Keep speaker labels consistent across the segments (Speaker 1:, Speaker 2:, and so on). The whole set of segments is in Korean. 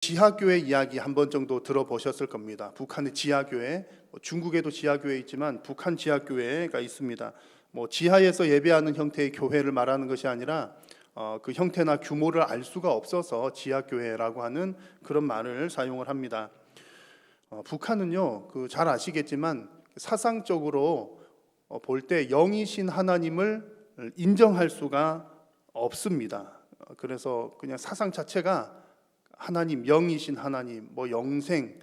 Speaker 1: 지하교회 이야기 한 번 정도 들어보셨을 겁니다. 북한의 지하교회, 중국에도 지하교회 있지만 북한 지하교회가 있습니다. 지하에서 예배하는 형태의 교회를 말하는 것이 아니라 그 형태나 규모를 알 수가 없어서 지하교회라고 하는 그런 말을 사용을 합니다. 북한은요, 잘 아시겠지만 사상적으로 볼 때 영이신 하나님을 인정할 수가 없습니다. 그래서 그냥 사상 자체가 하나님, 영이신 하나님, 영생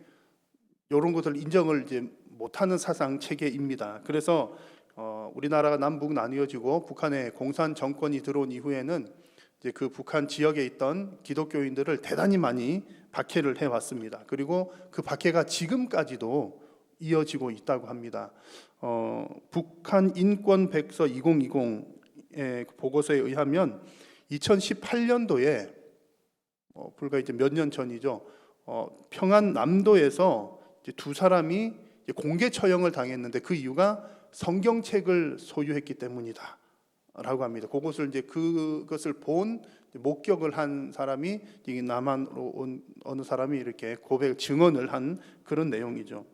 Speaker 1: 이런 것을 인정을 이제 못하는 사상 체계입니다. 그래서 우리나라가 남북 나뉘어지고 북한에 공산 정권이 들어온 이후에는 이제 그 북한 지역에 있던 기독교인들을 대단히 많이 박해를 해왔습니다. 그리고 그 박해가 지금까지도 이어지고 있다고 합니다. 북한 인권 백서 2020의 보고서에 의하면 2018년도에 불과 이제 몇 년 전이죠. 평안 남도에서 이제 두 사람이 이제 공개 처형을 당했는데 그 이유가 성경책을 소유했기 때문이다라고 합니다. 그것을 본 목격을 한 사람이 남한으로 온 어느 사람이 이렇게 고백 증언을 한 그런 내용이죠.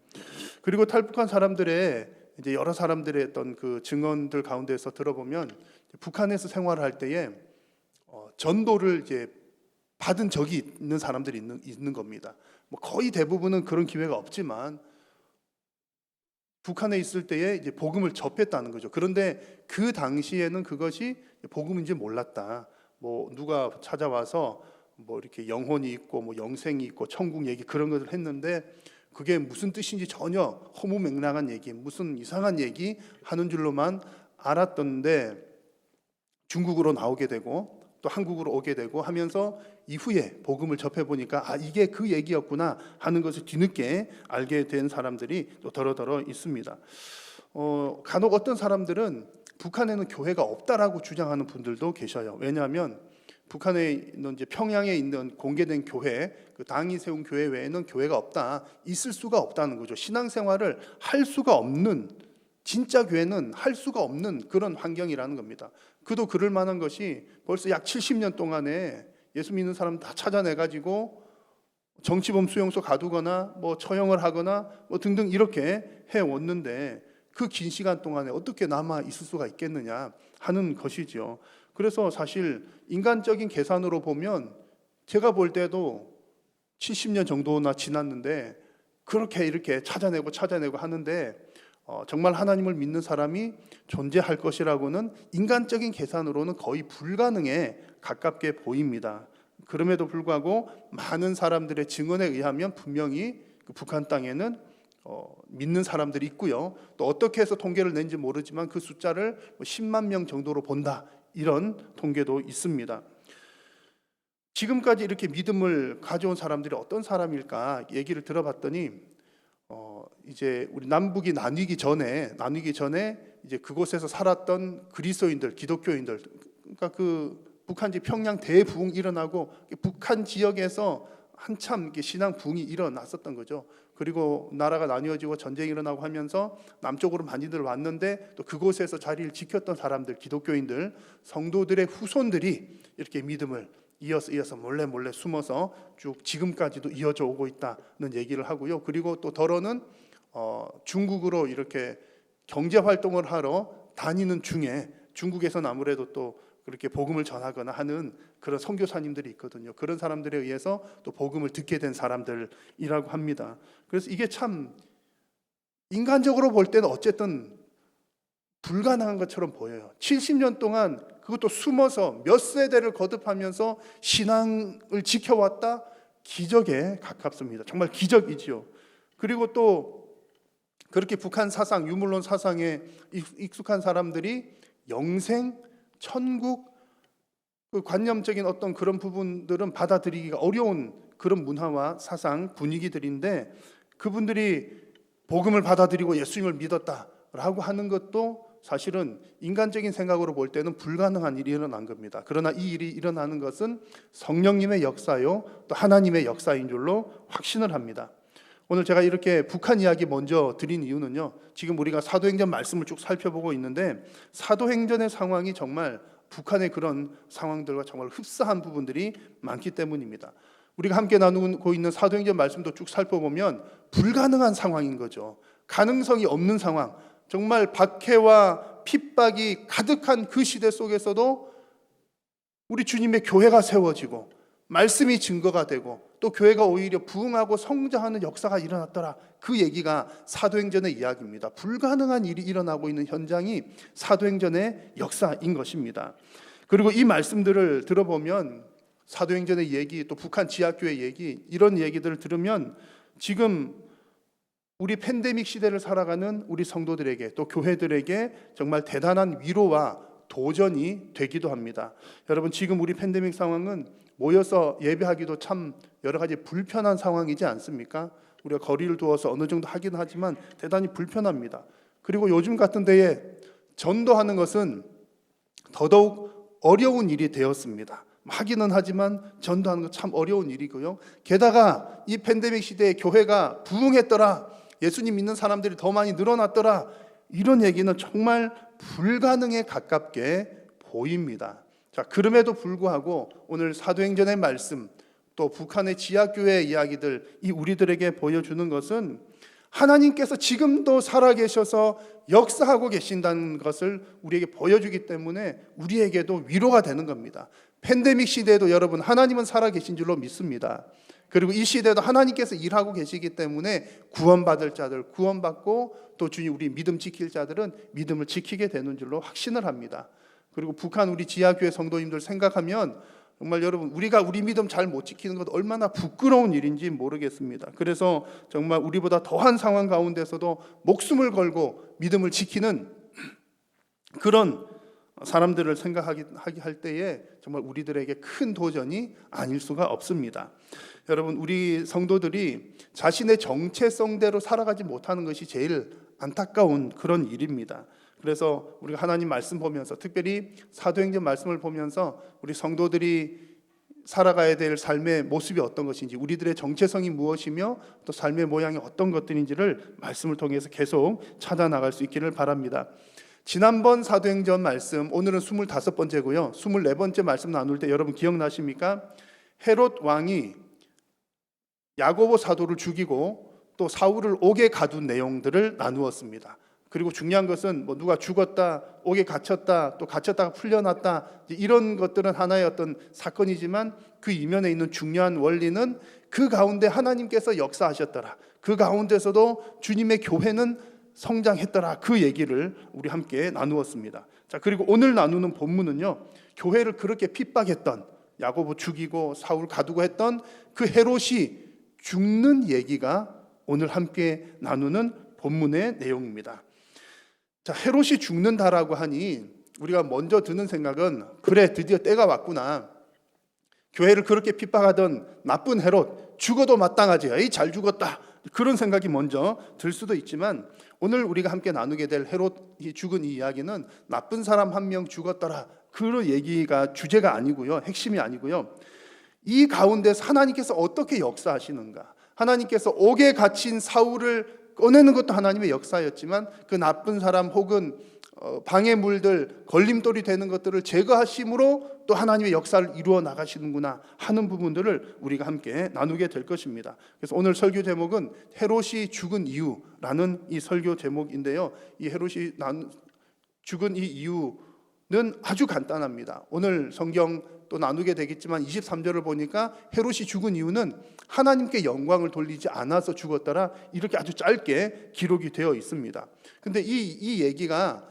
Speaker 1: 그리고 탈북한 사람들의 이제 여러 사람들의 어떤 그 증언들 가운데서 들어보면 북한에서 생활할 때에 전도를 이제 받은 적이 있는 사람들이 있는 겁니다. 거의 대부분은 그런 기회가 없지만 북한에 있을 때에 이제 복음을 접했다는 거죠. 그런데 그 당시에는 그것이 복음인지 몰랐다. 누가 찾아와서 이렇게 영혼이 있고 영생이 있고 천국 얘기 그런 것을 했는데 그게 무슨 뜻인지 전혀 허무맹랑한 얘기, 무슨 이상한 얘기 하는 줄로만 알았던데 중국으로 나오게 되고 또 한국으로 오게 되고 하면서 이후에 복음을 접해 보니까 이게 그 얘기였구나 하는 것을 뒤늦게 알게 된 사람들이 또 더러더러 있습니다. 간혹 어떤 사람들은 북한에는 교회가 없다라고 주장하는 분들도 계셔요. 왜냐하면 북한에 있는 이제 평양에 있는 공개된 교회, 그 당이 세운 교회 외에는 교회가 없다, 있을 수가 없다는 거죠. 신앙생활을 할 수가 없는, 진짜 교회는 할 수가 없는 그런 환경이라는 겁니다. 그도 그럴 만한 것이 벌써 약 70년 동안에 예수 믿는 사람 다 찾아내가지고 정치범 수용소 가두거나 처형을 하거나 등등 이렇게 해왔는데 그 긴 시간 동안에 어떻게 남아 있을 수가 있겠느냐 하는 것이죠. 그래서 사실 인간적인 계산으로 보면 제가 볼 때도 70년 정도나 지났는데 그렇게 이렇게 찾아내고 하는데 정말 하나님을 믿는 사람이 존재할 것이라고는 인간적인 계산으로는 거의 불가능에 가깝게 보입니다. 그럼에도 불구하고 많은 사람들의 증언에 의하면 분명히 그 북한 땅에는 믿는 사람들이 있고요. 또 어떻게 해서 통계를 낸지 모르지만 그 숫자를 10만 명 정도로 본다, 이런 통계도 있습니다. 지금까지 이렇게 믿음을 가져온 사람들이 어떤 사람일까 얘기를 들어봤더니 이제 우리 남북이 나뉘기 전에 이제 그곳에서 살았던 그리스도인들, 기독교인들, 그러니까 그 북한지 평양 대부흥 일어나고 북한 지역에서 한참 신앙 부흥이 일어났었던 거죠. 그리고 나라가 나뉘어지고 전쟁이 일어나고 하면서 남쪽으로 많이들 왔는데 또 그곳에서 자리를 지켰던 사람들, 기독교인들, 성도들의 후손들이 이렇게 믿음을 이어서 몰래 숨어서 쭉 지금까지도 이어져 오고 있다는 얘기를 하고요. 그리고 또 더러는 중국으로 이렇게 경제 활동을 하러 다니는 중에 중국에서는 아무래도 또 그렇게 복음을 전하거나 하는 그런 선교사님들이 있거든요. 그런 사람들에 의해서 또 복음을 듣게 된 사람들이라고 합니다. 그래서 이게 참 인간적으로 볼 때는 어쨌든 불가능한 것처럼 보여요. 70년 동안 그것도 숨어서 몇 세대를 거듭하면서 신앙을 지켜왔다, 기적에 가깝습니다. 정말 기적이지요. 그리고 또 그렇게 북한 사상, 유물론 사상에 익숙한 사람들이 영생, 천국, 그 관념적인 어떤 그런 부분들은 받아들이기가 어려운 그런 문화와 사상, 분위기들인데 그분들이 복음을 받아들이고 예수님을 믿었다라고 하는 것도 사실은 인간적인 생각으로 볼 때는 불가능한 일이 일어난 겁니다. 그러나 이 일이 일어나는 것은 성령님의 역사요, 또 하나님의 역사인 줄로 확신을 합니다. 오늘 제가 이렇게 북한 이야기 먼저 드린 이유는요, 지금 우리가 사도행전 말씀을 쭉 살펴보고 있는데 사도행전의 상황이 정말 북한의 그런 상황들과 정말 흡사한 부분들이 많기 때문입니다. 우리가 함께 나누고 있는 사도행전 말씀도 쭉 살펴보면 불가능한 상황인 거죠. 가능성이 없는 상황, 정말 박해와 핍박이 가득한 그 시대 속에서도 우리 주님의 교회가 세워지고 말씀이 증거가 되고 또 교회가 오히려 부흥하고 성장하는 역사가 일어났더라. 그 얘기가 사도행전의 이야기입니다. 불가능한 일이 일어나고 있는 현장이 사도행전의 역사인 것입니다. 그리고 이 말씀들을 들어보면 사도행전의 얘기, 또 북한 지하교회 얘기, 이런 얘기들을 들으면 지금 우리 팬데믹 시대를 살아가는 우리 성도들에게 또 교회들에게 정말 대단한 위로와 도전이 되기도 합니다. 여러분, 지금 우리 팬데믹 상황은 모여서 예배하기도 참 여러 가지 불편한 상황이지 않습니까? 우리가 거리를 두어서 어느 정도 하긴 하지만 대단히 불편합니다. 그리고 요즘 같은 때에 전도하는 것은 더더욱 어려운 일이 되었습니다. 하기는 하지만 전도하는 건 참 어려운 일이고요. 게다가 이 팬데믹 시대에 교회가 부흥했더라, 예수님 믿는 사람들이 더 많이 늘어났더라, 이런 얘기는 정말 불가능에 가깝게 보입니다. 자, 그럼에도 불구하고 오늘 사도행전의 말씀, 또 북한의 지하교회의 이야기들, 이 우리들에게 보여주는 것은 하나님께서 지금도 살아계셔서 역사하고 계신다는 것을 우리에게 보여주기 때문에 우리에게도 위로가 되는 겁니다. 팬데믹 시대에도 여러분, 하나님은 살아계신 줄로 믿습니다. 그리고 이 시대에도 하나님께서 일하고 계시기 때문에 구원받을 자들 구원받고, 또 주님 우리 믿음 지킬 자들은 믿음을 지키게 되는 줄로 확신을 합니다. 그리고 북한 우리 지하교회 성도님들 생각하면 정말 여러분, 우리가 우리 믿음 잘 못 지키는 것 얼마나 부끄러운 일인지 모르겠습니다. 그래서 정말 우리보다 더한 상황 가운데서도 목숨을 걸고 믿음을 지키는 그런 사람들을 생각하게 할 때에 정말 우리들에게 큰 도전이 아닐 수가 없습니다. 여러분, 우리 성도들이 자신의 정체성대로 살아가지 못하는 것이 제일 안타까운 그런 일입니다. 그래서 우리가 하나님 말씀 보면서, 특별히 사도행전 말씀을 보면서 우리 성도들이 살아가야 될 삶의 모습이 어떤 것인지, 우리들의 정체성이 무엇이며 또 삶의 모양이 어떤 것들인지를 말씀을 통해서 계속 찾아나갈 수 있기를 바랍니다. 지난번 사도행전 말씀, 오늘은 25번째고요 24번째 말씀 나눌 때 여러분 기억나십니까? 헤롯 왕이 야고보 사도를 죽이고 또 사울을 옥에 가둔 내용들을 나누었습니다. 그리고 중요한 것은 뭐 누가 죽었다, 옥에 갇혔다, 또 갇혔다가 풀려났다, 이런 것들은 하나의 어떤 사건이지만 그 이면에 있는 중요한 원리는 그 가운데 하나님께서 역사하셨더라, 그 가운데서도 주님의 교회는 성장했더라, 그 얘기를 우리 함께 나누었습니다. 자, 그리고 오늘 나누는 본문은요, 교회를 그렇게 핍박했던, 야고보 죽이고 사울 가두고 했던 그 헤롯이 죽는 얘기가 오늘 함께 나누는 본문의 내용입니다. 자, 헤롯이 죽는다라고 하니 우리가 먼저 드는 생각은, 그래, 드디어 때가 왔구나. 교회를 그렇게 핍박하던 나쁜 헤롯 죽어도 마땅하지, 에이 잘 죽었다, 그런 생각이 먼저 들 수도 있지만, 오늘 우리가 함께 나누게 될 헤롯이 죽은 이 이야기는 나쁜 사람 한 명 죽었더라, 그런 얘기가 주제가 아니고요, 핵심이 아니고요, 이 가운데서 하나님께서 어떻게 역사하시는가, 하나님께서 옥에 갇힌 사울을 꺼내는 것도 하나님의 역사였지만 그 나쁜 사람 혹은 방해물들, 걸림돌이 되는 것들을 제거하심으로 또 하나님의 역사를 이루어 나가시는구나 하는 부분들을 우리가 함께 나누게 될 것입니다. 그래서 오늘 설교 제목은 헤롯이 죽은 이유라는 이 설교 제목인데요, 이 헤롯이 죽은 이 이유는 아주 간단합니다. 오늘 성경 또 나누게 되겠지만 23절을 보니까 헤롯이 죽은 이유는 하나님께 영광을 돌리지 않아서 죽었더라, 이렇게 아주 짧게 기록이 되어 있습니다. 근데 이 얘기가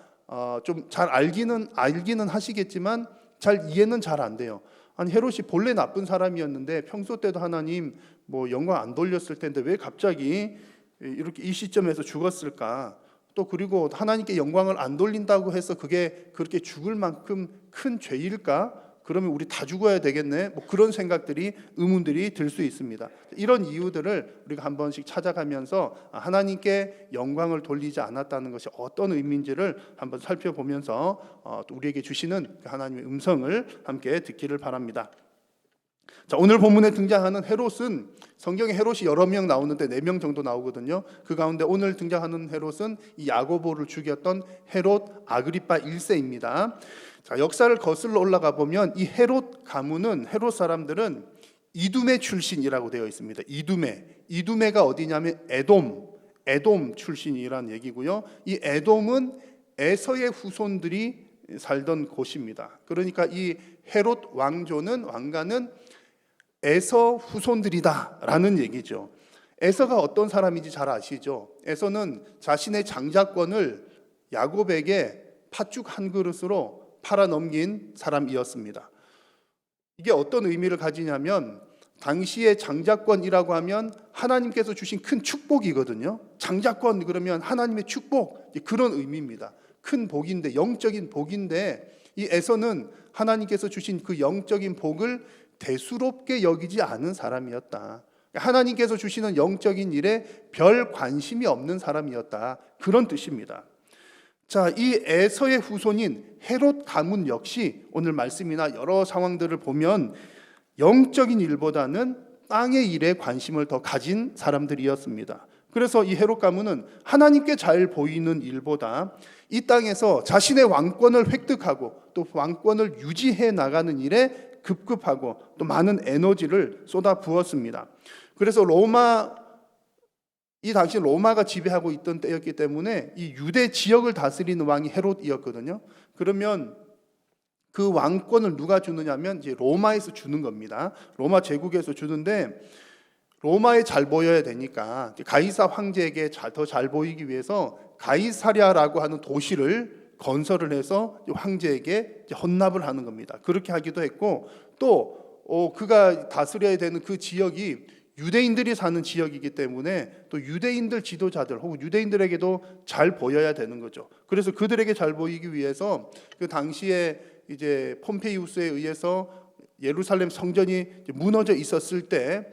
Speaker 1: 좀 잘 알기는 하시겠지만 잘 이해는 잘 안 돼요. 아니, 헤롯이 본래 나쁜 사람이었는데 평소 때도 하나님 뭐 영광 안 돌렸을 텐데 왜 갑자기 이렇게 이 시점에서 죽었을까? 또 그리고 하나님께 영광을 안 돌린다고 해서 그게 그렇게 죽을 만큼 큰 죄일까? 그러면 우리 다 죽어야 되겠네, 뭐 그런 생각들이, 의문들이 들 수 있습니다. 이런 이유들을 우리가 한 번씩 찾아가면서 하나님께 영광을 돌리지 않았다는 것이 어떤 의미인지를 한번 살펴보면서 또 우리에게 주시는 하나님의 음성을 함께 듣기를 바랍니다. 자, 오늘 본문에 등장하는 헤롯은, 성경에 헤롯이 여러 명 나오는데 4명 정도 나오거든요. 그 가운데 오늘 등장하는 헤롯은 이 야고보를 죽였던 헤롯 아그리파 1세입니다. 자, 역사를 거슬러 올라가 보면 이 헤롯 가문은, 헤롯 사람들은 이두메 출신이라고 되어 있습니다. 이두메가 어디냐면 에돔 출신이란 얘기고요. 이 에돔은 에서의 후손들이 살던 곳입니다. 그러니까 이 헤롯 왕가는 에서 후손들이다라는 얘기죠. 에서가 어떤 사람인지 잘 아시죠? 에서는 자신의 장자권을 야곱에게 팥죽 한 그릇으로 팔아넘긴 사람이었습니다. 이게 어떤 의미를 가지냐면 당시의 장자권이라고 하면 하나님께서 주신 큰 축복이거든요. 장자권 그러면 하나님의 축복, 그런 의미입니다. 큰 복인데, 영적인 복인데, 이 에서는 하나님께서 주신 그 영적인 복을 대수롭게 여기지 않은 사람이었다. 하나님께서 주시는 영적인 일에 별 관심이 없는 사람이었다. 그런 뜻입니다. 자, 이 에서의 후손인 헤롯 가문 역시 오늘 말씀이나 여러 상황들을 보면 영적인 일보다는 땅의 일에 관심을 더 가진 사람들이었습니다. 그래서 이 헤롯 가문은 하나님께 잘 보이는 일보다 이 땅에서 자신의 왕권을 획득하고 또 왕권을 유지해 나가는 일에 급급하고 또 많은 에너지를 쏟아 부었습니다. 그래서 이 당시 로마가 지배하고 있던 때였기 때문에 이 유대 지역을 다스리는 왕이 헤롯이었거든요. 그러면 그 왕권을 누가 주느냐면 이제 로마에서 주는 겁니다. 로마 제국에서 주는데 로마에 잘 보여야 되니까 가이사 황제에게 더 잘 보이기 위해서 가이사랴라고 하는 도시를 건설을 해서 황제에게 헌납을 하는 겁니다. 그렇게 하기도 했고 또 그가 다스려야 되는 그 지역이 유대인들이 사는 지역이기 때문에 또 유대인들 지도자들 혹은 유대인들에게도 잘 보여야 되는 거죠. 그래서 그들에게 잘 보이기 위해서 그 당시에 이제 폼페이우스에 의해서 예루살렘 성전이 무너져 있었을 때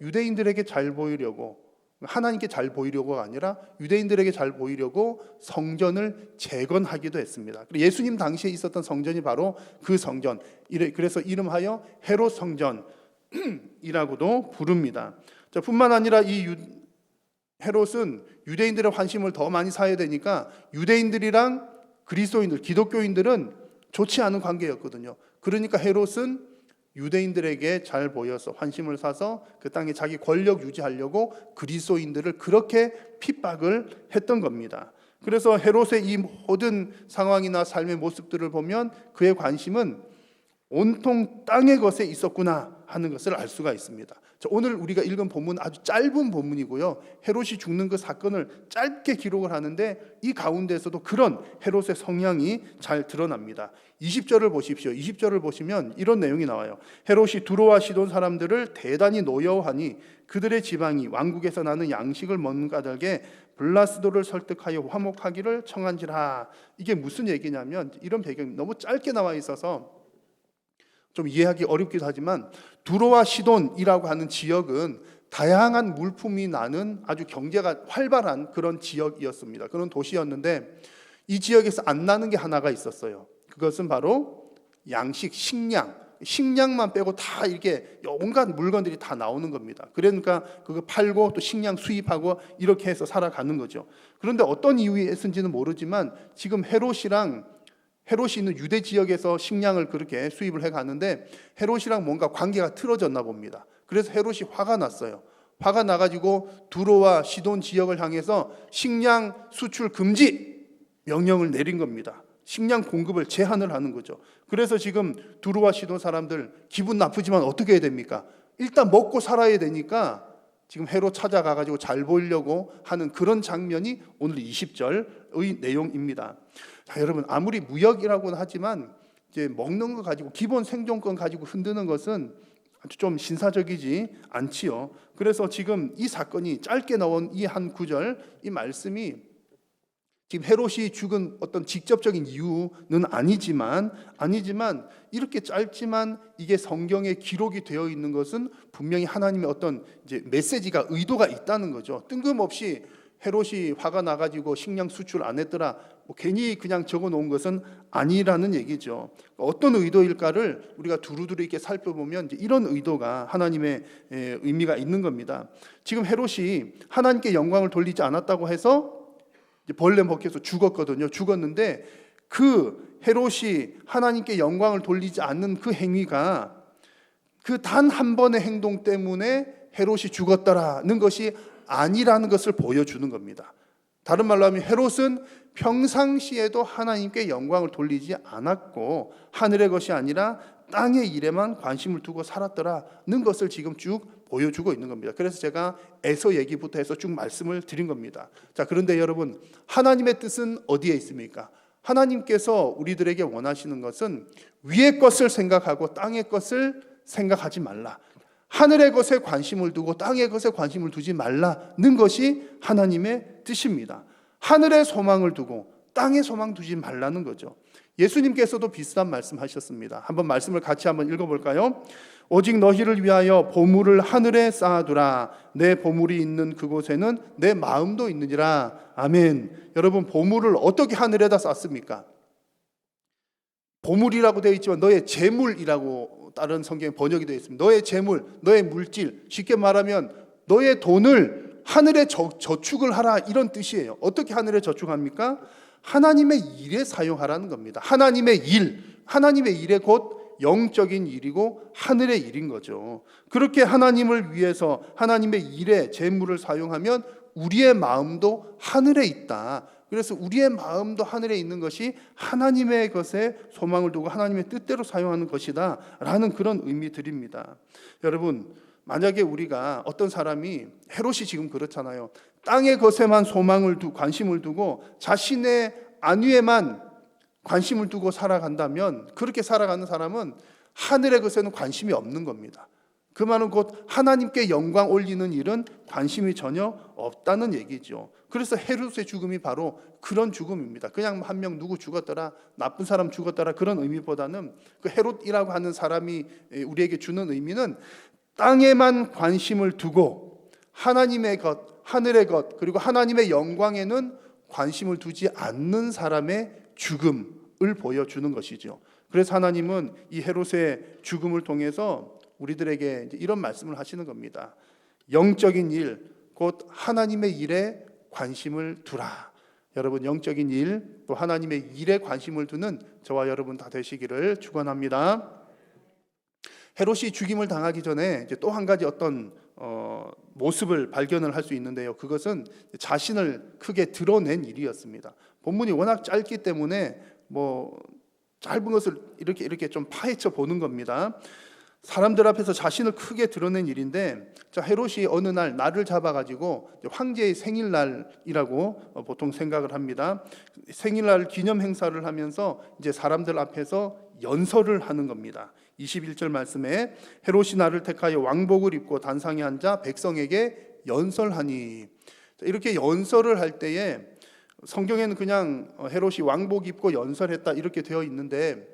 Speaker 1: 유대인들에게 잘 보이려고, 하나님께 잘 보이려고가 아니라 유대인들에게 잘 보이려고 성전을 재건하기도 했습니다. 예수님 당시에 있었던 성전이 바로 그 성전, 그래서 이름하여 헤롯 성전이라고도 부릅니다. 뿐만 아니라 이 헤롯은 유대인들의 관심을 더 많이 사야 되니까 유대인들이랑 그리스도인들, 기독교인들은 좋지 않은 관계였거든요. 그러니까 헤롯은 유대인들에게 잘 보여서 환심을 사서 그 땅에 자기 권력 유지하려고 그리스도인들을 그렇게 핍박을 했던 겁니다. 그래서 헤롯의 이 모든 상황이나 삶의 모습들을 보면 그의 관심은 온통 땅의 것에 있었구나 하는 것을 알 수가 있습니다. 오늘 우리가 읽은 본문 아주 짧은 본문이고요. 헤롯이 죽는 그 사건을 짧게 기록을 하는데 이 가운데서도 그런 헤롯의 성향이 잘 드러납니다. 20절을 보십시오. 20절을 보시면 이런 내용이 나와요. 헤롯이 두로와 시돈 사람들을 대단히 노여워하니 그들의 지방이 왕국에서 나는 양식을 먹는 까닭에 블라스도를 설득하여 화목하기를 청한지라. 이게 무슨 얘기냐면 이런 배경이 너무 짧게 나와 있어서 좀 이해하기 어렵기도 하지만 두로와 시돈이라고 하는 지역은 다양한 물품이 나는 아주 경제가 활발한 그런 지역이었습니다. 그런 도시였는데 이 지역에서 안 나는 게 하나가 있었어요. 그것은 바로 양식, 식량만 빼고 다 이렇게 온갖 물건들이 다 나오는 겁니다. 그러니까 그거 팔고 또 식량 수입하고 이렇게 해서 살아가는 거죠. 그런데 어떤 이유에서인지는 모르지만 지금 헤롯이 있는 유대 지역에서 식량을 그렇게 수입을 해가는데 헤롯이랑 뭔가 관계가 틀어졌나 봅니다. 그래서 헤롯이 화가 났어요. 화가 나가지고 두로와 시돈 지역을 향해서 식량 수출 금지 명령을 내린 겁니다. 식량 공급을 제한을 하는 거죠. 그래서 지금 두로와 시돈 사람들 기분 나쁘지만 어떻게 해야 됩니까? 일단 먹고 살아야 되니까 지금 헤롯 찾아가가지고 잘 보이려고 하는 그런 장면이 오늘 20절의 내용입니다. 자, 여러분 아무리 무역이라고는 하지만 이제 먹는 거 가지고 기본 생존권 가지고 흔드는 것은 아주 좀 신사적이지 않지요. 그래서 지금 이 사건이 짧게 나온 이 한 구절, 이 말씀이 지금 헤롯이 죽은 어떤 직접적인 이유는 아니지만 이렇게 짧지만 이게 성경에 기록이 되어 있는 것은 분명히 하나님의 어떤 이제 메시지가 의도가 있다는 거죠. 뜬금없이 헤롯이 화가 나가지고 식량 수출 안 했더라 괜히 그냥 적어놓은 것은 아니라는 얘기죠. 어떤 의도일까를 우리가 두루두루 이렇게 살펴보면 이제 이런 의도가 하나님의 의미가 있는 겁니다. 지금 헤롯이 하나님께 영광을 돌리지 않았다고 해서 벌레 먹혀서 죽었는데 그 헤롯이 하나님께 영광을 돌리지 않는 그 행위가 그 단 한 번의 행동 때문에 헤롯이 죽었다라는 것이 아니라는 것을 보여주는 겁니다. 다른 말로 하면 헤롯은 평상시에도 하나님께 영광을 돌리지 않았고 하늘의 것이 아니라 땅의 일에만 관심을 두고 살았더라는 것을 지금 쭉 보여주고 있는 겁니다. 그래서 제가 에서 얘기부터 해서 쭉 말씀을 드린 겁니다. 자, 그런데 여러분, 하나님의 뜻은 어디에 있습니까? 하나님께서 우리들에게 원하시는 것은 위의 것을 생각하고 땅의 것을 생각하지 말라. 하늘의 것에 관심을 두고 땅의 것에 관심을 두지 말라는 것이 하나님의 뜻입니다. 하늘의 소망을 두고 땅의 소망 두지 말라는 거죠. 예수님께서도 비슷한 말씀하셨습니다. 한번 말씀을 같이 한번 읽어볼까요? 오직 너희를 위하여 보물을 하늘에 쌓아두라. 내 보물이 있는 그곳에는 내 마음도 있느니라. 아멘. 여러분, 보물을 어떻게 하늘에다 쌓습니까? 보물이라고 되어 있지만 너의 재물이라고 다른 성경에 번역이 되어 있습니다. 너의 재물, 너의 물질, 쉽게 말하면 너의 돈을 하늘에 저축을 하라, 이런 뜻이에요. 어떻게 하늘에 저축합니까? 하나님의 일에 사용하라는 겁니다. 하나님의 일에 곧 영적인 일이고 하늘의 일인 거죠. 그렇게 하나님을 위해서 하나님의 일에 재물을 사용하면 우리의 마음도 하늘에 있다. 그래서 우리의 마음도 하늘에 있는 것이 하나님의 것에 소망을 두고 하나님의 뜻대로 사용하는 것이다 라는 그런 의미들입니다. 여러분, 만약에 우리가 어떤 사람이, 헤롯이 지금 그렇잖아요. 땅의 것에만 소망을 두고 관심을 두고 자신의 안위에만 관심을 두고 살아간다면, 그렇게 살아가는 사람은 하늘의 것에는 관심이 없는 겁니다. 그 말은 곧 하나님께 영광 올리는 일은 관심이 전혀 없다는 얘기죠. 그래서 헤롯의 죽음이 바로 그런 죽음입니다. 그냥 한 명 누구 죽었더라, 나쁜 사람 죽었더라, 그런 의미보다는 그 헤롯이라고 하는 사람이 우리에게 주는 의미는 땅에만 관심을 두고 하나님의 것, 하늘의 것, 그리고 하나님의 영광에는 관심을 두지 않는 사람의 죽음을 보여주는 것이죠. 그래서 하나님은 이 헤롯의 죽음을 통해서 우리들에게 이런 말씀을 하시는 겁니다. 영적인 일, 곧 하나님의 일에 관심을 두라. 여러분, 영적인 일, 또 하나님의 일에 관심을 두는 저와 여러분 다 되시기를 축원합니다. 헤롯이 죽임을 당하기 전에 이제 또 한 가지 어떤 모습을 발견을 할 수 있는데요. 그것은 자신을 크게 드러낸 일이었습니다. 본문이 워낙 짧기 때문에 짧은 것을 이렇게 좀 파헤쳐 보는 겁니다. 사람들 앞에서 자신을 크게 드러낸 일인데, 헤롯이 어느 날을 잡아가지고 황제의 생일날이라고 보통 생각을 합니다. 생일날 기념 행사를 하면서 이제 사람들 앞에서 연설을 하는 겁니다. 21절 말씀에 헤롯이 나를 택하여 왕복을 입고 단상에 앉아 백성에게 연설하니, 이렇게 연설을 할 때에 성경에는 그냥 헤롯이 왕복 입고 연설했다 이렇게 되어 있는데,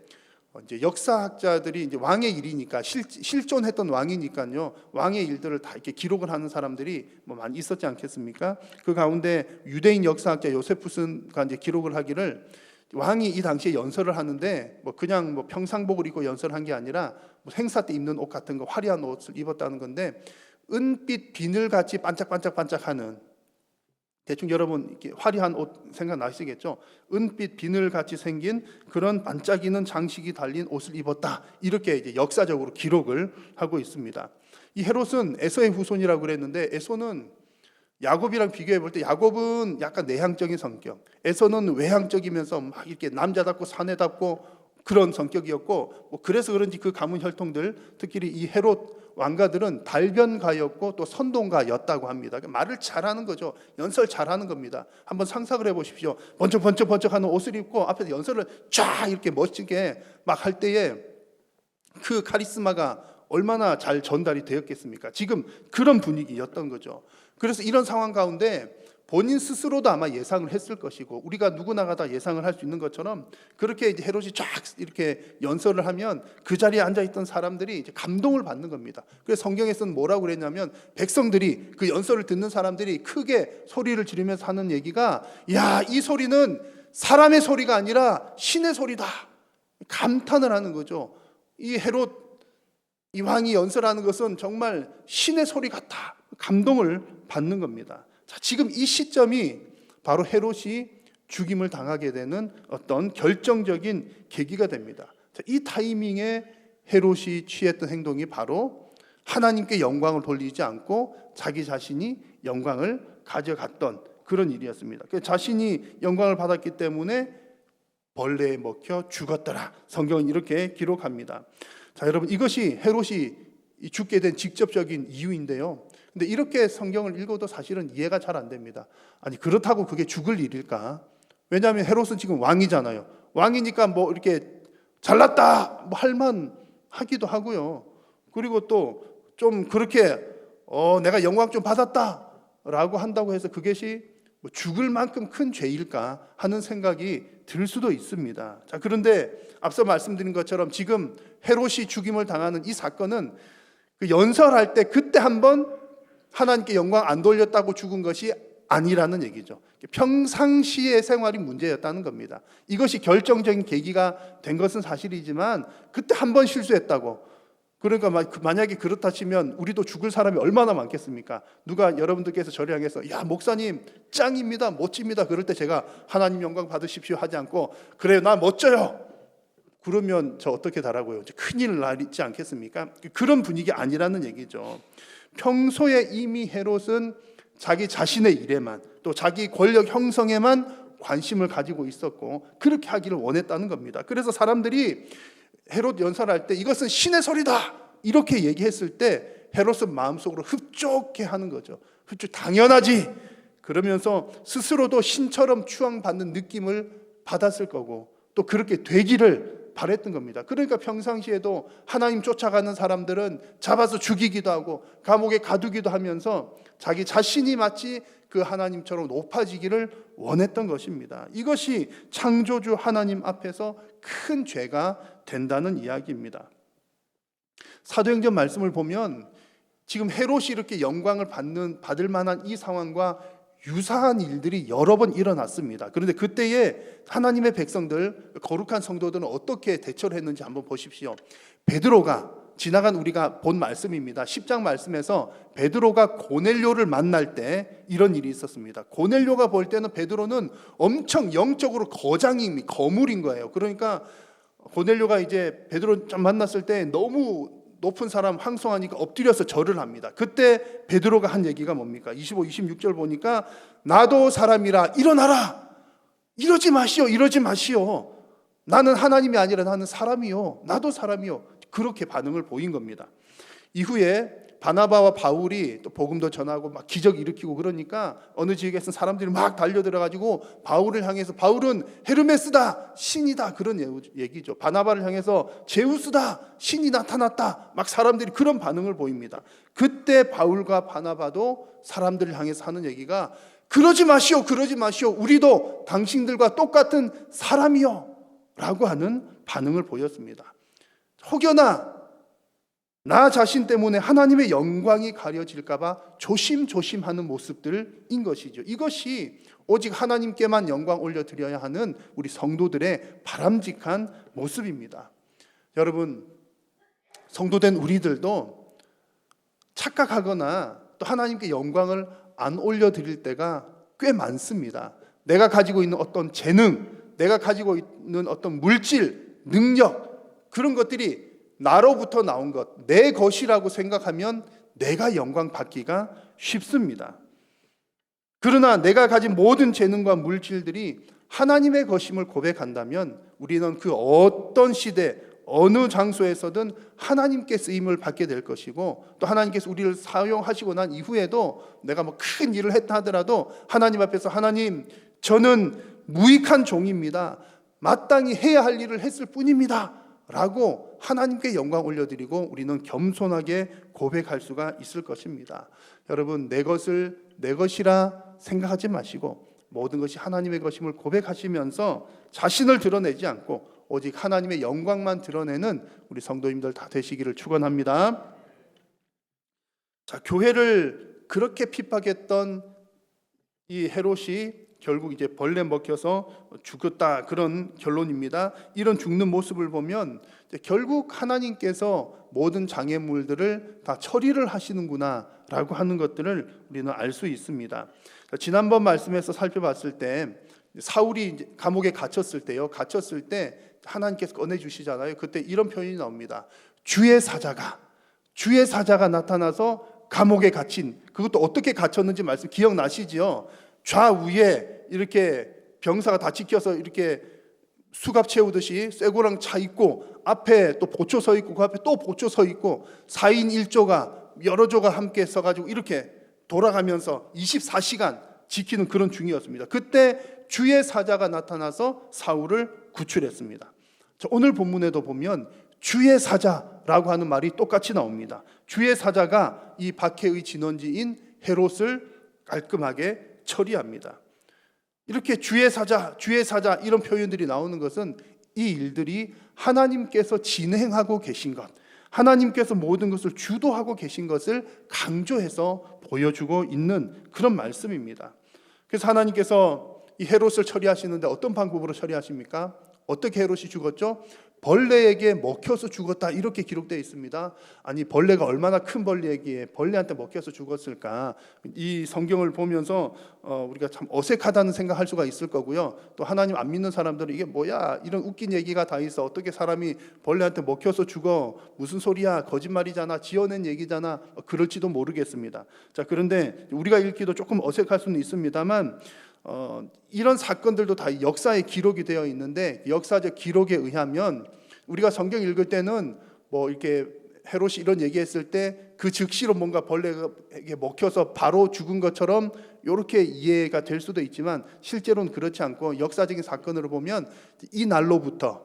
Speaker 1: 이제 역사학자들이 이제 왕의 일이니까 실존했던 왕이니까요, 왕의 일들을 다 이렇게 기록을 하는 사람들이 많이 있었지 않겠습니까? 그 가운데 유대인 역사학자 요세푸스가 이제 기록을 하기를, 왕이 이 당시에 연설을 하는데 그냥 평상복을 입고 연설한 게 아니라 행사 때 입는 옷 같은 거, 화려한 옷을 입었다는 건데, 은빛 비늘같이 반짝반짝반짝하는, 대충 여러분 이렇게 화려한 옷 생각나시겠죠? 은빛 비늘같이 생긴 그런 반짝이는 장식이 달린 옷을 입었다, 이렇게 이제 역사적으로 기록을 하고 있습니다. 이 헤롯은 에서의 후손이라고 그랬는데, 에서는 야곱이랑 비교해 볼 때 야곱은 약간 내향적인 성격, 에서는 외향적이면서 막 이렇게 남자답고 사내답고 그런 성격이었고, 그래서 그런지 그 가문 혈통들, 특히 이 헤롯 왕가들은 달변가였고 또 선동가였다고 합니다. 말을 잘하는 거죠. 연설 잘하는 겁니다. 한번 상상을 해보십시오. 번쩍번쩍하는 옷을 입고 앞에서 연설을 쫙 이렇게 멋지게 막 할 때에 그 카리스마가 얼마나 잘 전달이 되었겠습니까? 지금 그런 분위기였던 거죠. 그래서 이런 상황 가운데 본인 스스로도 아마 예상을 했을 것이고, 우리가 누구나가 다 예상을 할 수 있는 것처럼 그렇게 이제 헤롯이 쫙 이렇게 연설을 하면 그 자리에 앉아 있던 사람들이 이제 감동을 받는 겁니다. 그래서 성경에서는 뭐라고 그랬냐면, 백성들이, 그 연설을 듣는 사람들이 크게 소리를 지르면서 하는 얘기가, 야, 이 소리는 사람의 소리가 아니라 신의 소리다, 감탄을 하는 거죠. 이 헤롯, 이 왕이 연설하는 것은 정말 신의 소리 같다, 감동을 받는 겁니다. 자, 지금 이 시점이 바로 헤롯이 죽임을 당하게 되는 어떤 결정적인 계기가 됩니다. 자, 이 타이밍에 헤롯이 취했던 행동이 바로 하나님께 영광을 돌리지 않고 자기 자신이 영광을 가져갔던 그런 일이었습니다. 자신이 영광을 받았기 때문에 벌레에 먹혀 죽었더라. 성경은 이렇게 기록합니다. 자, 여러분, 이것이 헤롯이 죽게 된 직접적인 이유인데요. 근데 이렇게 성경을 읽어도 사실은 이해가 잘 안 됩니다. 아니, 그렇다고 그게 죽을 일일까? 왜냐하면 헤롯은 지금 왕이잖아요. 왕이니까 뭐 이렇게 잘났다 뭐 할만 하기도 하고요. 그리고 또 좀 그렇게 내가 영광 좀 받았다라고 한다고 해서 그것이 뭐 죽을 만큼 큰 죄일까 하는 생각이 들 수도 있습니다. 자, 그런데 앞서 말씀드린 것처럼 지금 헤롯이 죽임을 당하는 이 사건은 그 연설할 때 그때 한번 하나님께 영광 안 돌렸다고 죽은 것이 아니라는 얘기죠. 평상시의 생활이 문제였다는 겁니다. 이것이 결정적인 계기가 된 것은 사실이지만 그때 한 번 실수했다고. 그러니까 만약에 그렇다 치면 우리도 죽을 사람이 얼마나 많겠습니까? 누가 여러분들께서 저를 향해서 야, 목사님 짱입니다, 멋집니다, 그럴 때 제가 하나님 영광 받으십시오 하지 않고 그래요, 나 멋져요, 그러면 저 어떻게 달라고요? 큰일 나지 않겠습니까? 그런 분위기 아니라는 얘기죠. 평소에 이미 헤롯은 자기 자신의 일에만, 또 자기 권력 형성에만 관심을 가지고 있었고 그렇게 하기를 원했다는 겁니다. 그래서 사람들이 헤롯 연설할 때 이것은 신의 소리다 이렇게 얘기했을 때 헤롯은 마음속으로 흡족해 하는 거죠. 당연하지, 그러면서 스스로도 신처럼 추앙받는 느낌을 받았을 거고 또 그렇게 되기를 바랬던 겁니다. 그러니까 평상시에도 하나님 쫓아가는 사람들은 잡아서 죽이기도 하고 감옥에 가두기도 하면서 자기 자신이 마치 그 하나님처럼 높아지기를 원했던 것입니다. 이것이 창조주 하나님 앞에서 큰 죄가 된다는 이야기입니다. 사도행전 말씀을 보면 지금 헤롯이 이렇게 영광을 받을 만한 이 상황과 유사한 일들이 여러 번 일어났습니다. 그런데 그때에 하나님의 백성들, 거룩한 성도들은 어떻게 대처를 했는지 한번 보십시오. 베드로가, 지나간 우리가 본 말씀입니다. 10장 말씀에서 베드로가 고넬료를 만날 때 이런 일이 있었습니다. 고넬료가 볼 때는 베드로는 엄청 영적으로 거물인 거예요. 그러니까 고넬료가 이제 베드로 만났을 때 너무 높은 사람 황송하니까 엎드려서 절을 합니다. 그때 베드로가 한 얘기가 뭡니까? 25, 26절 보니까 나도 사람이라 일어나라, 이러지 마시오. 나는 하나님이 아니라 나는 사람이요, 나도 사람이요. 그렇게 반응을 보인 겁니다. 이후에 바나바와 바울이 또 복음도 전하고 막 기적 일으키고 그러니까 어느 지역에서는 사람들이 막 달려들어가지고 바울을 향해서 바울은 헤르메스다, 신이다, 그런 얘기죠. 바나바를 향해서 제우스다, 신이 나타났다, 막 사람들이 그런 반응을 보입니다. 그때 바울과 바나바도 사람들을 향해서 하는 얘기가 그러지 마시오, 우리도 당신들과 똑같은 사람이요 라고 하는 반응을 보였습니다. 혹여나 나 자신 때문에 하나님의 영광이 가려질까 봐 조심하는 모습들인 것이죠. 이것이 오직 하나님께만 영광 올려드려야 하는 우리 성도들의 바람직한 모습입니다. 여러분, 성도된 우리들도 착각하거나 또 하나님께 영광을 안 올려드릴 때가 꽤 많습니다. 내가 가지고 있는 어떤 재능, 내가 가지고 있는 어떤 물질, 능력, 그런 것들이 나로부터 나온 것, 내 것이라고 생각하면 내가 영광 받기가 쉽습니다. 그러나 내가 가진 모든 재능과 물질들이 하나님의 것임을 고백한다면 우리는 그 어떤 시대, 어느 장소에서든 하나님께 쓰임을 받게 될 것이고 또 하나님께서 우리를 사용하시고 난 이후에도 내가 뭐 큰 일을 했다 하더라도 하나님 앞에서 하나님, 저는 무익한 종입니다, 마땅히 해야 할 일을 했을 뿐입니다 라고 하나님께 영광 올려드리고 우리는 겸손하게 고백할 수가 있을 것입니다. 여러분, 내 것을 내 것이라 생각하지 마시고 모든 것이 하나님의 것임을 고백하시면서 자신을 드러내지 않고 오직 하나님의 영광만 드러내는 우리 성도님들 다 되시기를 축원합니다. 자, 교회를 그렇게 핍박했던 이 헤롯이 결국 이제 벌레 먹혀서 죽었다, 그런 결론입니다. 이런 죽는 모습을 보면 결국 하나님께서 모든 장애물들을 다 처리를 하시는구나라고 하는 것들을 우리는 알 수 있습니다. 지난번 말씀에서 살펴봤을 때 사울이 감옥에 갇혔을 때 하나님께서 꺼내 주시잖아요. 그때 이런 표현이 나옵니다. 주의 사자가 나타나서 감옥에 갇힌, 그것도 어떻게 갇혔는지 말씀 기억나시지요? 좌우에 이렇게 병사가 다 지켜서 이렇게 수갑 채우듯이 쇠고랑 차 있고, 앞에 또 보초 서 있고, 그 앞에 또 보초 서 있고, 4인 1조가 여러 조가 함께 서가지고 이렇게 돌아가면서 24시간 지키는 그런 중이었습니다. 그때 주의 사자가 나타나서 사울을 구출했습니다. 오늘 본문에도 보면 주의 사자라고 하는 말이 똑같이 나옵니다. 주의 사자가 이 박해의 진원지인 헤롯을 깔끔하게 처리합니다. 이렇게 주의 사자 이런 표현들이 나오는 것은 이 일들이 하나님께서 진행하고 계신 것, 하나님께서 모든 것을 주도하고 계신 것을 강조해서 보여주고 있는 그런 말씀입니다. 그래서 하나님께서 이 헤롯을 처리하시는데 어떤 방법으로 처리하십니까? 어떻게 헤롯이 죽었죠? 벌레에게 먹혀서 죽었다, 이렇게 기록되어 있습니다. 아니, 벌레가 얼마나 큰 벌레에게 벌레한테 먹혀서 죽었을까? 이 성경을 보면서 우리가 참 어색하다는 생각할 수가 있을 거고요. 또 하나님 안 믿는 사람들은 이게 뭐야, 이런 웃긴 얘기가 다 있어, 어떻게 사람이 벌레한테 먹혀서 죽어, 무슨 소리야, 거짓말이잖아, 지어낸 얘기잖아, 그럴지도 모르겠습니다. 자, 그런데 우리가 읽기도 조금 어색할 수는 있습니다만 이런 사건들도 다 역사에 기록이 되어 있는데, 역사적 기록에 의하면 우리가 성경 읽을 때는 뭐 이렇게 헤롯이 이런 얘기했을 때 그 즉시로 뭔가 벌레에게 먹혀서 바로 죽은 것처럼 이렇게 이해가 될 수도 있지만, 실제로는 그렇지 않고 역사적인 사건으로 보면 이 날로부터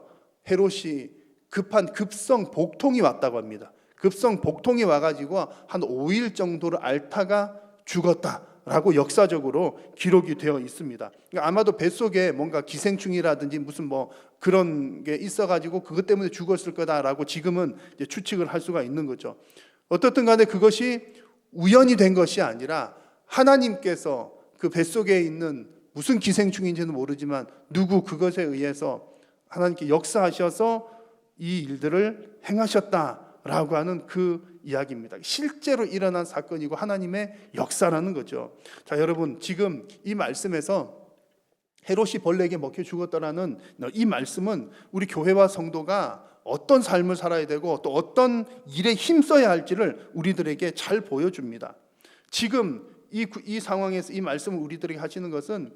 Speaker 1: 헤롯이 급성 복통이 왔다고 합니다. 급성 복통이 와가지고 한 5일 정도를 앓다가 죽었다 라고 역사적으로 기록이 되어 있습니다. 그러니까 아마도 뱃속에 뭔가 기생충이라든지 무슨 뭐 그런 게 있어가지고 그것 때문에 죽었을 거다라고 지금은 이제 추측을 할 수가 있는 거죠. 어떻든 간에 그것이 우연이 된 것이 아니라 하나님께서 그 뱃속에 있는 무슨 기생충인지는 모르지만 누구 그것에 의해서 하나님께 역사하셔서 이 일들을 행하셨다라고 하는 그 이야기입니다. 실제로 일어난 사건이고 하나님의 역사라는 거죠. 자, 여러분, 지금 이 말씀에서 헤롯이 벌레에게 먹혀 죽었다라는 이 말씀은 우리 교회와 성도가 어떤 삶을 살아야 되고 또 어떤 일에 힘써야 할지를 우리들에게 잘 보여줍니다. 지금 이 상황에서 이 말씀을 우리들에게 하시는 것은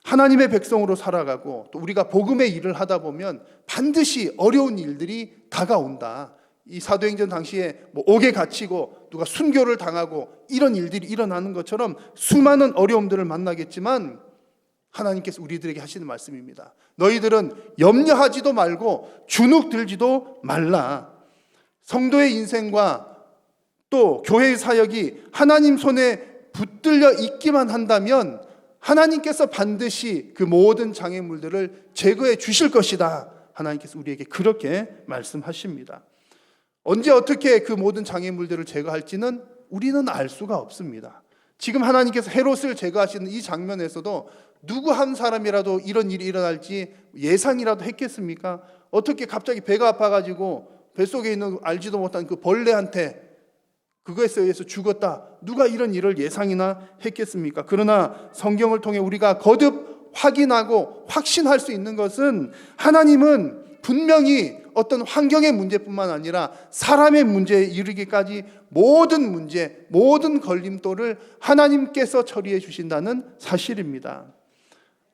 Speaker 1: 하나님의 백성으로 살아가고 또 우리가 복음의 일을 하다 보면 반드시 어려운 일들이 다가온다. 이 사도행전 당시에 뭐 옥에 갇히고 누가 순교를 당하고 이런 일들이 일어나는 것처럼 수많은 어려움들을 만나겠지만, 하나님께서 우리들에게 하시는 말씀입니다. 너희들은 염려하지도 말고 주눅 들지도 말라. 성도의 인생과 또 교회의 사역이 하나님 손에 붙들려 있기만 한다면 하나님께서 반드시 그 모든 장애물들을 제거해 주실 것이다. 하나님께서 우리에게 그렇게 말씀하십니다. 언제 어떻게 그 모든 장애물들을 제거할지는 우리는 알 수가 없습니다. 지금 하나님께서 헤롯을 제거하시는 이 장면에서도 누구 한 사람이라도 이런 일이 일어날지 예상이라도 했겠습니까? 어떻게 갑자기 배가 아파가지고 뱃속에 있는 알지도 못한 그 벌레한테 그것에 의해서 죽었다, 누가 이런 일을 예상이나 했겠습니까? 그러나 성경을 통해 우리가 거듭 확인하고 확신할 수 있는 것은, 하나님은 분명히 어떤 환경의 문제뿐만 아니라 사람의 문제에 이르기까지 모든 문제, 모든 걸림돌을 하나님께서 처리해 주신다는 사실입니다.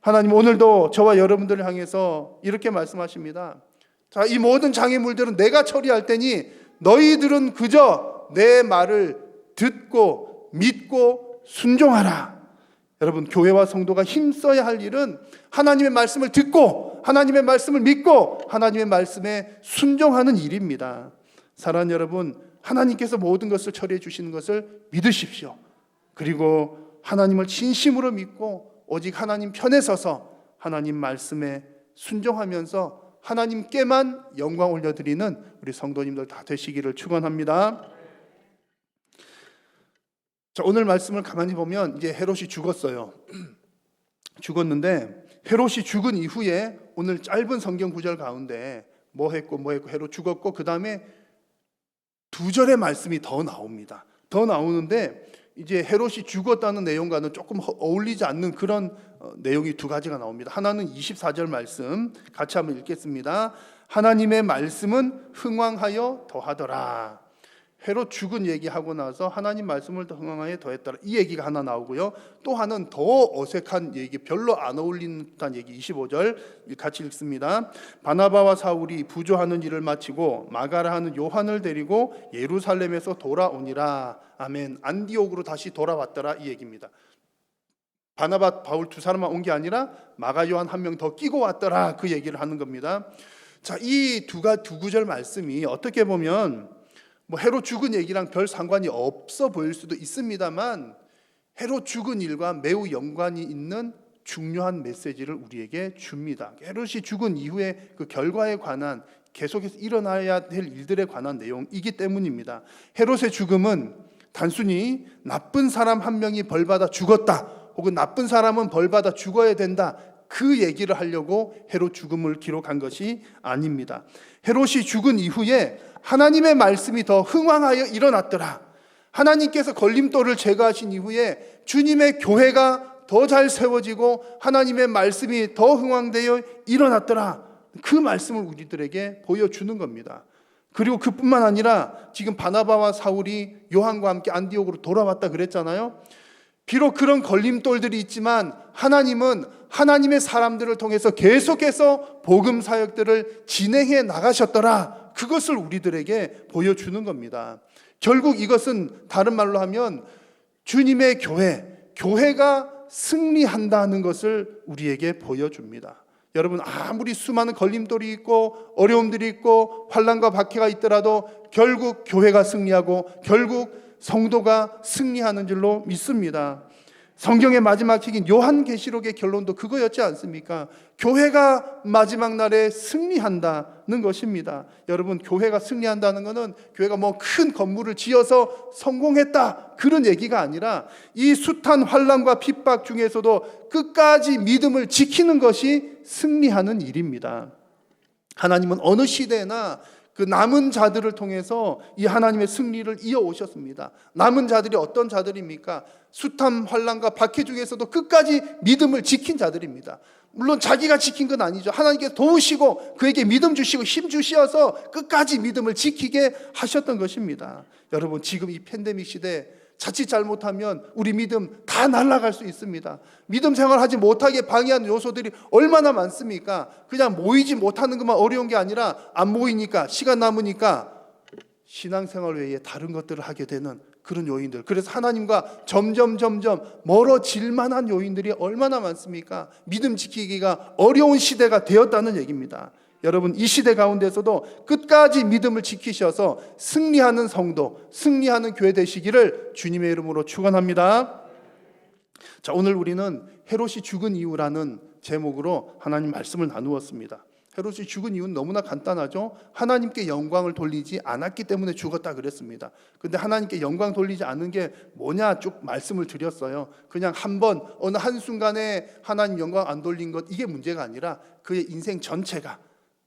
Speaker 1: 하나님 오늘도 저와 여러분들을 향해서 이렇게 말씀하십니다. 자, 이 모든 장애물들은 내가 처리할 테니 너희들은 그저 내 말을 듣고 믿고 순종하라. 여러분, 교회와 성도가 힘써야 할 일은 하나님의 말씀을 듣고 하나님의 말씀을 믿고 하나님의 말씀에 순종하는 일입니다. 사랑하는 여러분, 하나님께서 모든 것을 처리해 주시는 것을 믿으십시오. 그리고 하나님을 진심으로 믿고 오직 하나님 편에 서서 하나님 말씀에 순종하면서 하나님께만 영광 올려드리는 우리 성도님들 다 되시기를 축원합니다. 자, 오늘 말씀을 가만히 보면 이제 헤롯이 죽었어요. 죽었는데 헤롯이 죽은 이후에 오늘 짧은 성경 구절 가운데 뭐 했고 헤롯 죽었고 그 다음에 2절의 말씀이 더 나옵니다. 더 나오는데 이제 헤롯이 죽었다는 내용과는 조금 어울리지 않는 그런 내용이 2가지가 나옵니다. 하나는 24절 말씀 같이 한번 읽겠습니다. 하나님의 말씀은 흥왕하여 더하더라. 헤롯 죽은 얘기하고 나서 하나님 말씀을 더 흥왕하여 더했더라. 이 얘기가 하나 나오고요. 또 하나는 더 어색한 얘기, 별로 안 어울리는 듯한 얘기 25절 같이 읽습니다. 바나바와 사울이 부조하는 일을 마치고 마가라 하는 요한을 데리고 예루살렘에서 돌아오니라. 아멘. 안디옥으로 다시 돌아왔더라 이 얘기입니다. 바나바, 바울 두 사람만 온 게 아니라 마가, 요한 한 명 더 끼고 왔더라 그 얘기를 하는 겁니다. 자, 이 두 구절 말씀이 어떻게 보면 헤롯 죽은 얘기랑 별 상관이 없어 보일 수도 있습니다만 헤롯 죽은 일과 매우 연관이 있는 중요한 메시지를 우리에게 줍니다. 헤롯이 죽은 이후에 그 결과에 관한 계속해서 일어나야 될 일들에 관한 내용이기 때문입니다. 헤롯의 죽음은 단순히 나쁜 사람 한 명이 벌받아 죽었다, 혹은 나쁜 사람은 벌받아 죽어야 된다, 그 얘기를 하려고 헤롯 죽음을 기록한 것이 아닙니다. 헤롯이 죽은 이후에 하나님의 말씀이 더 흥왕하여 일어났더라. 하나님께서 걸림돌을 제거하신 이후에 주님의 교회가 더 잘 세워지고 하나님의 말씀이 더 흥왕되어 일어났더라. 그 말씀을 우리들에게 보여주는 겁니다. 그리고 그뿐만 아니라 지금 바나바와 사울이 요한과 함께 안디옥으로 돌아왔다 그랬잖아요. 비록 그런 걸림돌들이 있지만 하나님은 하나님의 사람들을 통해서 계속해서 복음 사역들을 진행해 나가셨더라. 그것을 우리들에게 보여주는 겁니다. 결국 이것은 다른 말로 하면 주님의 교회가 승리한다는 것을 우리에게 보여줍니다. 여러분, 아무리 수많은 걸림돌이 있고 어려움들이 있고 환난과 박해가 있더라도 결국 교회가 승리하고 결국 성도가 승리하는 줄로 믿습니다. 성경의 마지막 책인 요한계시록의 결론도 그거였지 않습니까? 교회가 마지막 날에 승리한다는 것입니다. 여러분, 교회가 승리한다는 것은 교회가 큰 건물을 지어서 성공했다, 그런 얘기가 아니라 이 숱한 환난과 핍박 중에서도 끝까지 믿음을 지키는 것이 승리하는 일입니다. 하나님은 어느 시대나 그 남은 자들을 통해서 이 하나님의 승리를 이어오셨습니다. 남은 자들이 어떤 자들입니까? 숱한 환난과 박해 중에서도 끝까지 믿음을 지킨 자들입니다. 물론 자기가 지킨 건 아니죠. 하나님께서 도우시고 그에게 믿음 주시고 힘 주시어서 끝까지 믿음을 지키게 하셨던 것입니다. 여러분, 지금 이 팬데믹 시대에 자칫 잘못하면 우리 믿음 다 날아갈 수 있습니다. 믿음 생활하지 못하게 방해하는 요소들이 얼마나 많습니까? 그냥 모이지 못하는 것만 어려운 게 아니라 안 모이니까, 시간 남으니까 신앙생활 외에 다른 것들을 하게 되는 그런 요인들. 그래서 하나님과 점점 멀어질 만한 요인들이 얼마나 많습니까? 믿음 지키기가 어려운 시대가 되었다는 얘기입니다. 여러분, 이 시대 가운데서도 끝까지 믿음을 지키셔서 승리하는 성도, 승리하는 교회 되시기를 주님의 이름으로 축원합니다. 자, 오늘 우리는 헤롯이 죽은 이유라는 제목으로 하나님 말씀을 나누었습니다. 헤롯이 죽은 이유는 너무나 간단하죠. 하나님께 영광을 돌리지 않았기 때문에 죽었다 그랬습니다. 근데 하나님께 영광 돌리지 않은 게 뭐냐 쭉 말씀을 드렸어요. 그냥 한번 어느 한순간에 하나님 영광 안 돌린 것, 이게 문제가 아니라 그의 인생 전체가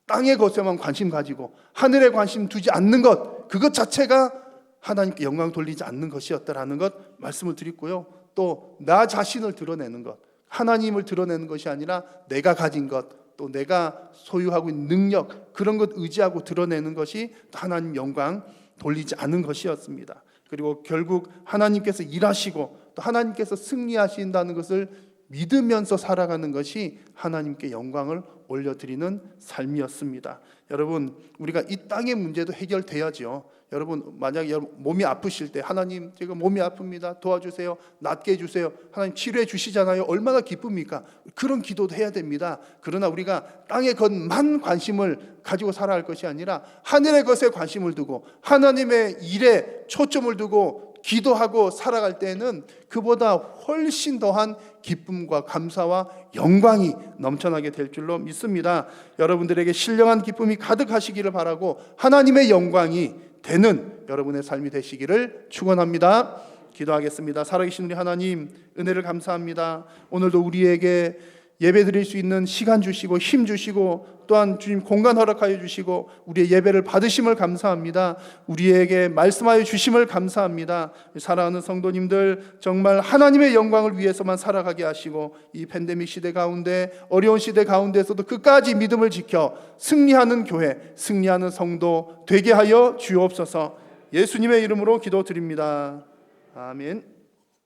Speaker 1: 땅의 것에만 관심 가지고 하늘에 관심 두지 않는 것, 그것 자체가 하나님께 영광 돌리지 않는 것이었다라는 것 말씀을 드렸고요. 또 나 자신을 드러내는 것, 하나님을 드러내는 것이 아니라 내가 가진 것, 또 내가 소유하고 있는 능력, 그런 것 의지하고 드러내는 것이 하나님 영광 돌리지 않은 것이었습니다. 그리고 결국 하나님께서 일하시고 또 하나님께서 승리하신다는 것을 믿으면서 살아가는 것이 하나님께 영광을 올려드리는 삶이었습니다. 여러분, 우리가 이 땅의 문제도 해결돼야죠. 여러분, 만약에 몸이 아프실 때 하나님, 제가 몸이 아픕니다, 도와주세요, 낫게 해주세요, 하나님 치료해 주시잖아요. 얼마나 기쁩니까? 그런 기도도 해야 됩니다. 그러나 우리가 땅의 것만 관심을 가지고 살아갈 것이 아니라 하늘의 것에 관심을 두고 하나님의 일에 초점을 두고 기도하고 살아갈 때에는 그보다 훨씬 더한 기쁨과 감사와 영광이 넘쳐나게 될 줄로 믿습니다. 여러분들에게 신령한 기쁨이 가득하시기를 바라고 하나님의 영광이 되는 여러분의 삶이 되시기를 축원합니다. 기도하겠습니다. 살아계신 우리 하나님, 은혜를 감사합니다. 오늘도 우리에게 예배 드릴 수 있는 시간 주시고 힘 주시고 또한 주님 공간 허락하여 주시고 우리의 예배를 받으심을 감사합니다. 우리에게 말씀하여 주심을 감사합니다. 사랑하는 성도님들, 정말 하나님의 영광을 위해서만 살아가게 하시고 이 팬데믹 시대 가운데, 어려운 시대 가운데서도 끝까지 믿음을 지켜 승리하는 교회, 승리하는 성도 되게 하여 주옵소서. 예수님의 이름으로 기도드립니다. 아멘.